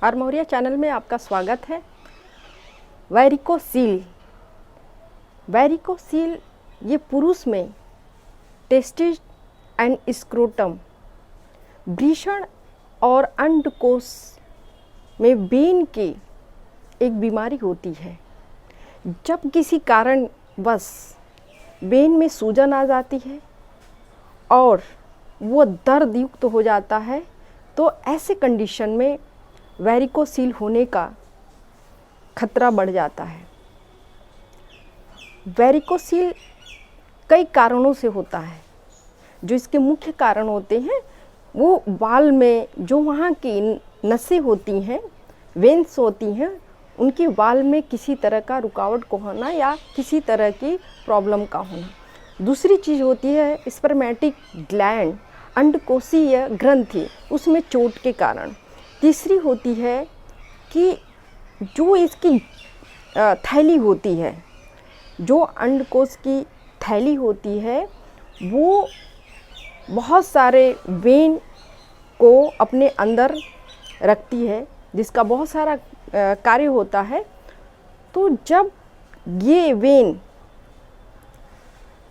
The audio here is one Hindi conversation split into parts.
आर मौर्या चैनल में आपका स्वागत है। वैरिकोसील ये पुरुष में टेस्टिस एंड स्क्रोटम वृषण और अंडकोश में वेन की एक बीमारी होती है। जब किसी कारणवश वेन में सूजन आ जाती है और वो दर्द युक्त हो जाता है, तो ऐसे कंडीशन में वैरिकोसील होने का खतरा बढ़ जाता है। वैरिकोसील कई कारणों से होता है। जो इसके मुख्य कारण होते हैं वो वाल में जो वहाँ की नसें होती हैं, वेन्स होती हैं, उनकी वाल में किसी तरह का रुकावट को होना या किसी तरह की प्रॉब्लम का होना। दूसरी चीज़ होती है स्पर्मेटिक ग्लैंड, अंडकोशीय ग्रंथि, उसमें चोट के कारण। तीसरी होती है कि जो इसकी थैली होती है, जो अंडकोश की थैली होती है, वो बहुत सारे वेन को अपने अंदर रखती है, जिसका बहुत सारा कार्य होता है। तो जब ये वेन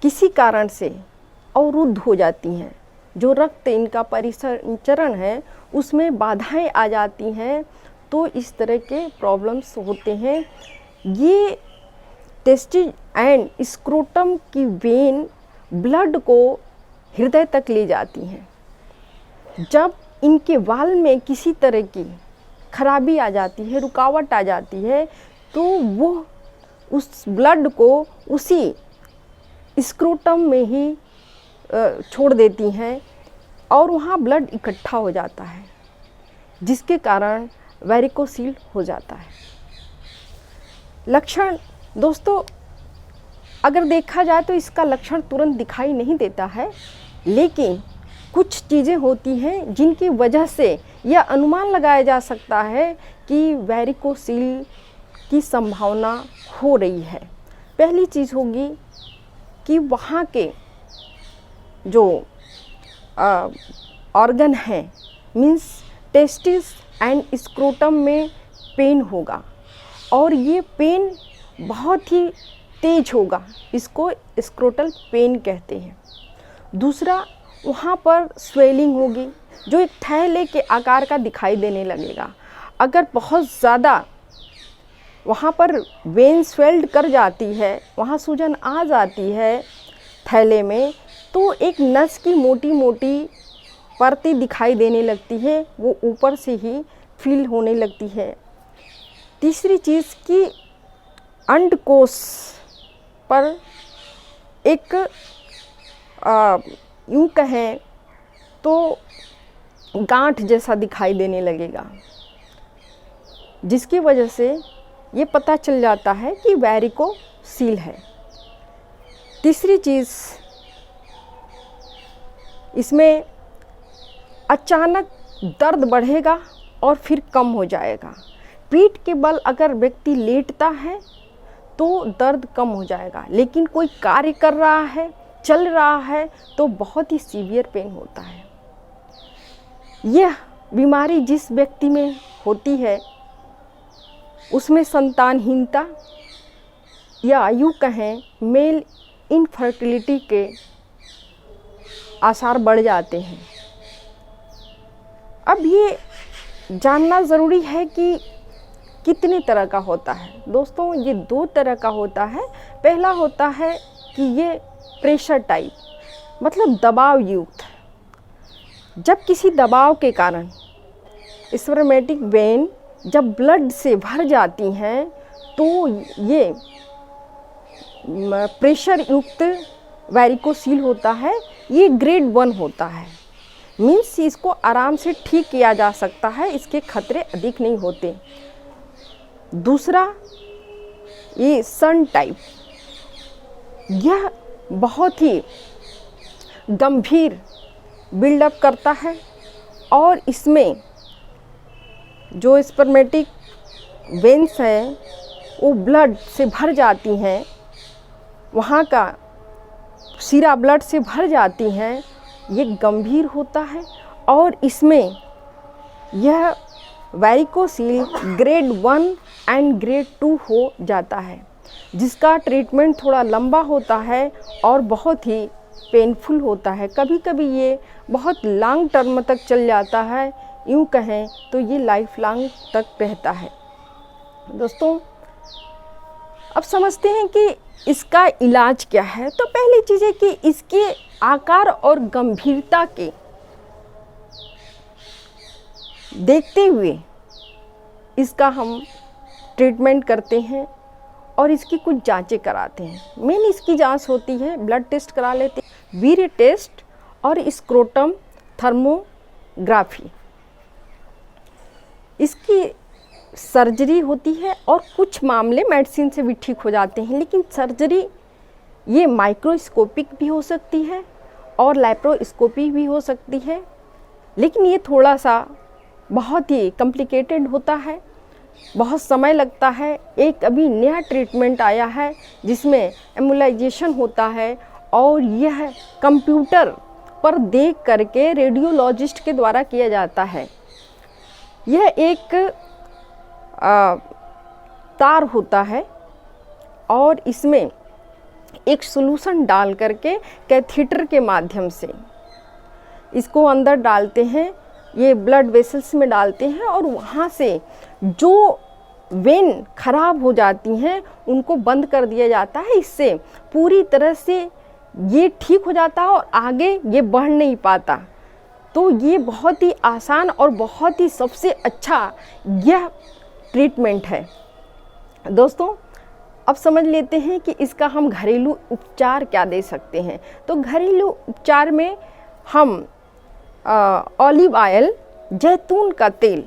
किसी कारण से अवरुद्ध हो जाती हैं, जो रक्त इनका परिसंचरण है उसमें बाधाएं आ जाती हैं, तो इस तरह के प्रॉब्लम्स होते हैं। ये टेस्टिस एंड स्क्रोटम की वेन ब्लड को हृदय तक ले जाती हैं। जब इनके वाल में किसी तरह की खराबी आ जाती है, रुकावट आ जाती है, तो वो उस ब्लड को उसी स्क्रोटम में ही छोड़ देती हैं और वहाँ ब्लड इकट्ठा हो जाता है, जिसके कारण वैरिकोसील हो जाता है। लक्षण दोस्तों अगर देखा जाए तो इसका लक्षण तुरंत दिखाई नहीं देता है, लेकिन कुछ चीज़ें होती हैं जिनकी वजह से यह अनुमान लगाया जा सकता है कि वैरिकोसील की संभावना हो रही है। पहली चीज़ होगी कि वहाँ के जो ऑर्गन है, मीन्स टेस्टिस एंड स्क्रोटम में पेन होगा और ये पेन बहुत ही तेज होगा, इसको स्क्रोटल पेन कहते हैं। दूसरा, वहाँ पर स्वेलिंग होगी जो एक थैले के आकार का दिखाई देने लगेगा। अगर बहुत ज़्यादा वहाँ पर वेन स्वेल्ड कर जाती है, वहाँ सूजन आ जाती है थैले में, तो एक नस की मोटी मोटी परतें दिखाई देने लगती है, वो ऊपर से ही फील होने लगती है। तीसरी चीज़ कि अंडकोश पर एक यूँ कहें तो गांठ जैसा दिखाई देने लगेगा, जिसकी वजह से ये पता चल जाता है कि वैरिकोसील है। तीसरी चीज़, इसमें अचानक दर्द बढ़ेगा और फिर कम हो जाएगा। पीठ के बल अगर व्यक्ति लेटता है तो दर्द कम हो जाएगा, लेकिन कोई कार्य कर रहा है, चल रहा है, तो बहुत ही सीवियर पेन होता है। यह बीमारी जिस व्यक्ति में होती है उसमें संतानहीनता या यूँ कहें मेल इनफर्टिलिटी के आसार बढ़ जाते हैं। अब ये जानना ज़रूरी है कि कितने तरह का होता है। दोस्तों ये दो तरह का होता है। पहला होता है कि ये प्रेशर टाइप, मतलब दबाव युक्त। जब किसी दबाव के कारण स्पर्मेटिक वेन जब ब्लड से भर जाती हैं, तो ये प्रेशर युक्त वैरिकोसील होता है। ये ग्रेड 1 होता है, मीन्स इसको आराम से ठीक किया जा सकता है, इसके खतरे अधिक नहीं होते। दूसरा, ये सन टाइप, यह बहुत ही गंभीर बिल्डअप करता है और इसमें जो स्पर्मेटिक वेन्स हैं वो ब्लड से भर जाती हैं, वहाँ का सिरा ब्लड से भर जाती हैं। ये गंभीर होता है और इसमें यह वैरिकोसील ग्रेड 1 एंड ग्रेड 2 हो जाता है, जिसका ट्रीटमेंट थोड़ा लंबा होता है और बहुत ही पेनफुल होता है। कभी कभी ये बहुत लॉन्ग टर्म तक चल जाता है, यूँ कहें तो ये लाइफ लॉन्ग तक रहता है। दोस्तों, अब समझते हैं कि इसका इलाज क्या है। तो पहली चीज़ है कि इसके आकार और गंभीरता के देखते हुए इसका हम ट्रीटमेंट करते हैं और इसकी कुछ जांचें कराते हैं। मेन इसकी जांच होती है, ब्लड टेस्ट करा लेते हैं, वीर्य टेस्ट और स्क्रोटम थर्मोग्राफी। इसकी सर्जरी होती है और कुछ मामले मेडिसिन से भी ठीक हो जाते हैं, लेकिन सर्जरी ये माइक्रोस्कोपिक भी हो सकती है और लैप्रोस्कोपी भी हो सकती है, लेकिन ये थोड़ा सा बहुत ही कॉम्प्लिकेटेड होता है, बहुत समय लगता है। एक अभी नया ट्रीटमेंट आया है जिसमें एम्बोलाइजेशन होता है और यह कंप्यूटर पर देख करके रेडियोलॉजिस्ट के द्वारा किया जाता है। यह एक तार होता है और इसमें एक सॉल्यूशन डाल करके कैथेटर के माध्यम से इसको अंदर डालते हैं, ये ब्लड वेसल्स में डालते हैं और वहाँ से जो वेन खराब हो जाती हैं उनको बंद कर दिया जाता है। इससे पूरी तरह से ये ठीक हो जाता है और आगे ये बढ़ नहीं पाता। तो ये बहुत ही आसान और बहुत ही सबसे अच्छा यह ट्रीटमेंट है। दोस्तों, अब समझ लेते हैं कि इसका हम घरेलू उपचार क्या दे सकते हैं। तो घरेलू उपचार में हम ऑलिव ऑयल, जैतून का तेल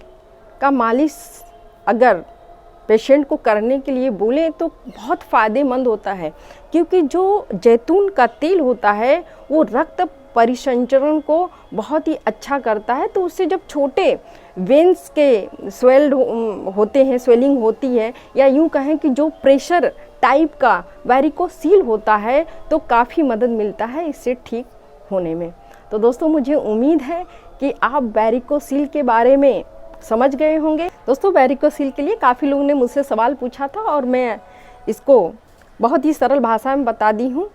का मालिश अगर पेशेंट को करने के लिए बोलें तो बहुत फ़ायदेमंद होता है, क्योंकि जो जैतून का तेल होता है वो रक्त परिसंचरण को बहुत ही अच्छा करता है। तो उससे जब छोटे वेन्स के स्वेल्ड होते हैं, स्वेलिंग होती है, या यूँ कहें कि जो प्रेशर टाइप का वैरिकोसील होता है, तो काफ़ी मदद मिलता है इससे ठीक होने में। तो दोस्तों, मुझे उम्मीद है कि आप वैरिकोसील के बारे में समझ गए होंगे। दोस्तों, वैरिकोसील के लिए काफ़ी लोगों ने मुझसे सवाल पूछा था और मैं इसको बहुत ही सरल भाषा में बता दी हूँ।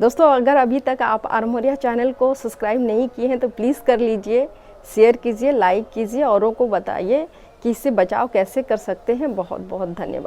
दोस्तों, अगर अभी तक आप आर्मोरिया चैनल को सब्सक्राइब नहीं किए हैं तो प्लीज़ कर लीजिए, शेयर कीजिए, लाइक कीजिए, औरों को बताइए कि इससे बचाव कैसे कर सकते हैं। बहुत बहुत धन्यवाद।